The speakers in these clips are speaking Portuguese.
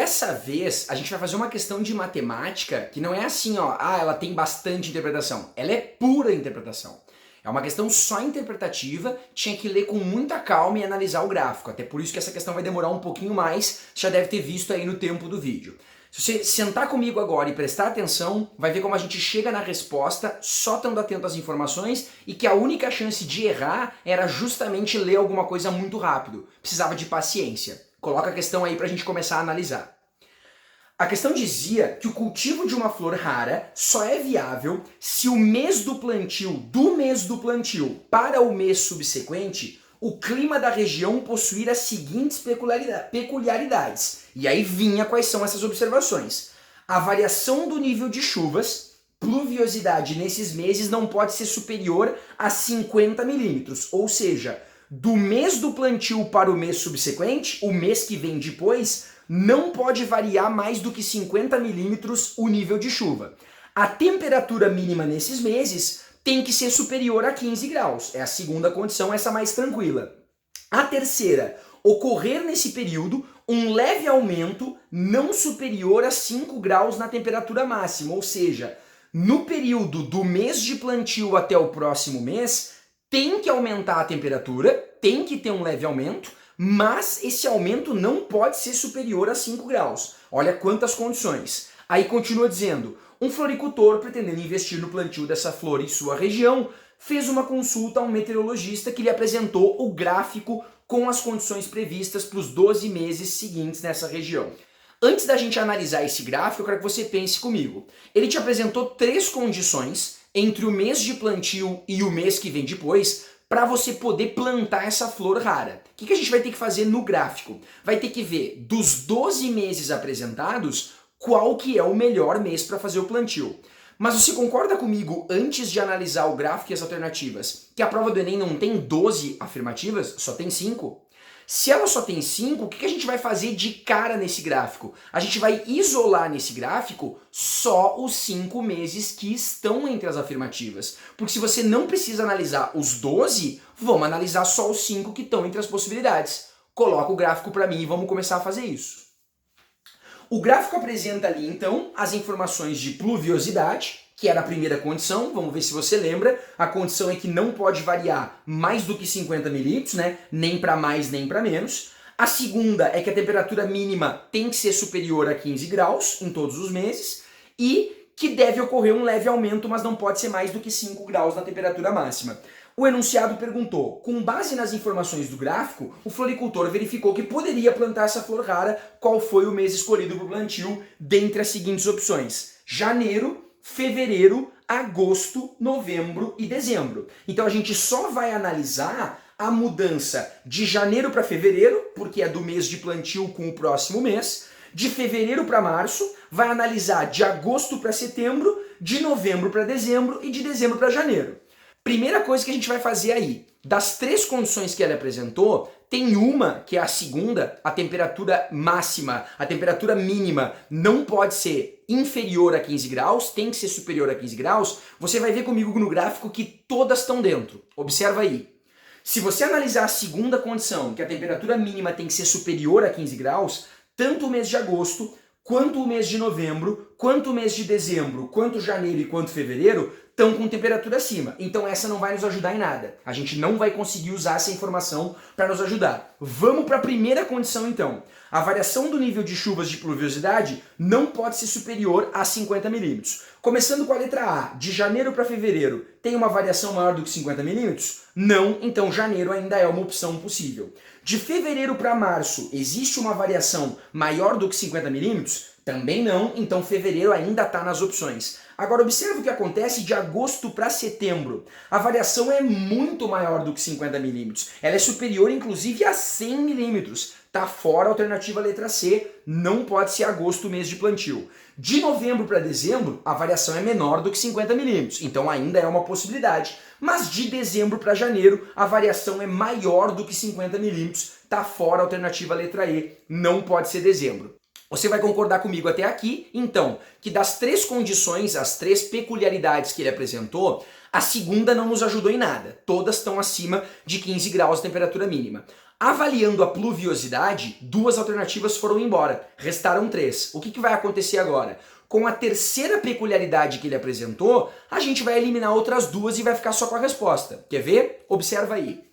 Dessa vez, a gente vai fazer uma questão de matemática que não é assim, ó, ela tem bastante interpretação. Ela é pura interpretação. É uma questão só interpretativa, tinha que ler com muita calma e analisar o gráfico. Até por isso que essa questão vai demorar um pouquinho mais, você já deve ter visto aí no tempo do vídeo. Se você sentar comigo agora e prestar atenção, vai ver como a gente chega na resposta só estando atento às informações e que a única chance de errar era justamente ler alguma coisa muito rápido. Precisava de paciência. Coloca a questão aí pra gente começar a analisar. A questão dizia que o cultivo de uma flor rara só é viável se o mês do plantio para o mês subsequente, o clima da região possuir as seguintes peculiaridades. E aí vinha quais são essas observações. A variação do nível de chuvas, pluviosidade nesses meses não pode ser superior a 50 milímetros, ou seja, do mês do plantio para o mês subsequente, o mês que vem depois, não pode variar mais do que 50 milímetros o nível de chuva. A temperatura mínima nesses meses tem que ser superior a 15 graus. É a segunda condição, essa mais tranquila. A terceira, ocorrer nesse período um leve aumento não superior a 5 graus na temperatura máxima, ou seja, no período do mês de plantio até o próximo mês, tem que aumentar a temperatura, tem que ter um leve aumento, mas esse aumento não pode ser superior a 5 graus. Olha quantas condições. Aí continua dizendo, um floricultor pretendendo investir no plantio dessa flor em sua região, fez uma consulta a um meteorologista que lhe apresentou o gráfico com as condições previstas para os 12 meses seguintes nessa região. Antes da gente analisar esse gráfico, eu quero que você pense comigo. Ele te apresentou 3 condições entre o mês de plantio e o mês que vem depois, para você poder plantar essa flor rara. O que a gente vai ter que fazer no gráfico? Vai ter que ver dos 12 meses apresentados, qual que é o melhor mês para fazer o plantio. Mas você concorda comigo, antes de analisar o gráfico e as alternativas, que a prova do Enem não tem 12 afirmativas, só tem 5? Se ela só tem 5, o que a gente vai fazer de cara nesse gráfico? A gente vai isolar nesse gráfico só os 5 meses que estão entre as afirmativas. Porque se você não precisa analisar os 12, vamos analisar só os 5 que estão entre as possibilidades. Coloca o gráfico para mim e vamos começar a fazer isso. O gráfico apresenta ali, então, as informações de pluviosidade, que era a primeira condição, vamos ver se você lembra. A condição é que não pode variar mais do que 50 milímetros, né? Nem para mais nem para menos. A segunda é que a temperatura mínima tem que ser superior a 15 graus em todos os meses e que deve ocorrer um leve aumento, mas não pode ser mais do que 5 graus na temperatura máxima. O enunciado perguntou, com base nas informações do gráfico, o floricultor verificou que poderia plantar essa flor rara, qual foi o mês escolhido para o plantio, dentre as seguintes opções: janeiro, fevereiro, agosto, novembro e dezembro. Então a gente só vai analisar a mudança de janeiro para fevereiro, porque é do mês de plantio com o próximo mês, de fevereiro para março, vai analisar de agosto para setembro, de novembro para dezembro e de dezembro para janeiro. Primeira coisa que a gente vai fazer aí, das 3 condições que ela apresentou, tem uma, que é a segunda, a temperatura máxima, a temperatura mínima não pode ser inferior a 15 graus, tem que ser superior a 15 graus. Você vai ver comigo no gráfico que todas estão dentro. Observa aí. Se você analisar a segunda condição, que a temperatura mínima tem que ser superior a 15 graus, tanto o mês de agosto, quanto o mês de novembro, quanto o mês de dezembro, quanto janeiro e quanto fevereiro, estão com temperatura acima. Então essa não vai nos ajudar em nada. A gente não vai conseguir usar essa informação para nos ajudar. Vamos para a primeira condição então. A variação do nível de chuvas de pluviosidade não pode ser superior a 50 milímetros. Começando com a letra A, de janeiro para fevereiro, tem uma variação maior do que 50 milímetros? Não, então janeiro ainda é uma opção possível. De fevereiro para março, existe uma variação maior do que 50 milímetros? Também não, então fevereiro ainda está nas opções. Agora observa o que acontece de agosto para setembro. A variação é muito maior do que 50 milímetros. Ela é superior inclusive a 100 milímetros. Está fora a alternativa letra C, não pode ser agosto o mês de plantio. De novembro para dezembro, a variação é menor do que 50 milímetros, então ainda é uma possibilidade. Mas de dezembro para janeiro, a variação é maior do que 50 milímetros, está fora a alternativa letra E, não pode ser dezembro. Você vai concordar comigo até aqui, então, que das 3 condições, as 3 peculiaridades que ele apresentou, a segunda não nos ajudou em nada. Todas estão acima de 15 graus de temperatura mínima. Avaliando a pluviosidade, 2 alternativas foram embora, restaram 3. O que vai acontecer agora? Com a terceira peculiaridade que ele apresentou, a gente vai eliminar outras 2 e vai ficar só com a resposta. Quer ver? Observa aí.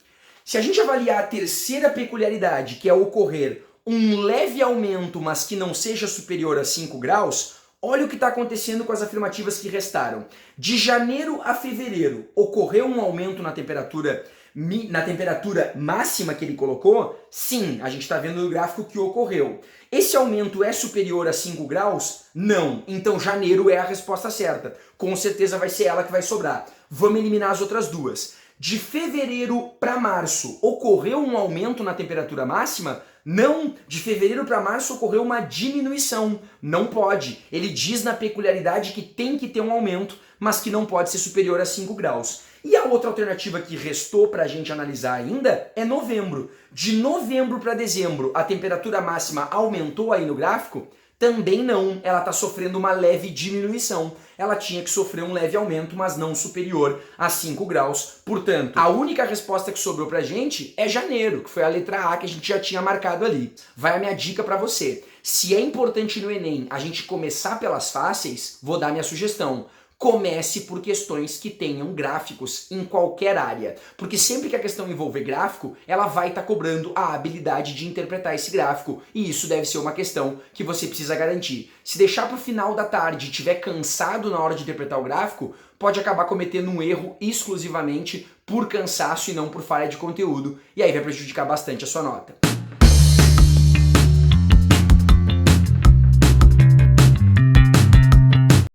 Se a gente avaliar a terceira peculiaridade, que é ocorrer um leve aumento, mas que não seja superior a 5 graus, olha o que está acontecendo com as afirmativas que restaram. De janeiro a fevereiro, ocorreu um aumento na temperatura máxima que ele colocou? Sim, a gente está vendo no gráfico que ocorreu. Esse aumento é superior a 5 graus? Não. Então janeiro é a resposta certa. Com certeza vai ser ela que vai sobrar. Vamos eliminar as outras 2. De fevereiro para março, ocorreu um aumento na temperatura máxima? Não, de fevereiro para março ocorreu uma diminuição. Não pode. Ele diz na peculiaridade que tem que ter um aumento, mas que não pode ser superior a 5 graus. E a outra alternativa que restou para a gente analisar ainda é novembro. De novembro para dezembro, a temperatura máxima aumentou aí no gráfico? Também não, ela está sofrendo uma leve diminuição. Ela tinha que sofrer um leve aumento, mas não superior a 5 graus. Portanto, a única resposta que sobrou pra gente é janeiro, que foi a letra A que a gente já tinha marcado ali. Vai a minha dica para você. Se é importante no Enem a gente começar pelas fáceis, vou dar minha sugestão. Comece por questões que tenham gráficos em qualquer área. Porque sempre que a questão envolver gráfico, ela vai estar cobrando a habilidade de interpretar esse gráfico. E isso deve ser uma questão que você precisa garantir. Se deixar para o final da tarde e estiver cansado na hora de interpretar o gráfico, pode acabar cometendo um erro exclusivamente por cansaço e não por falha de conteúdo. E aí vai prejudicar bastante a sua nota.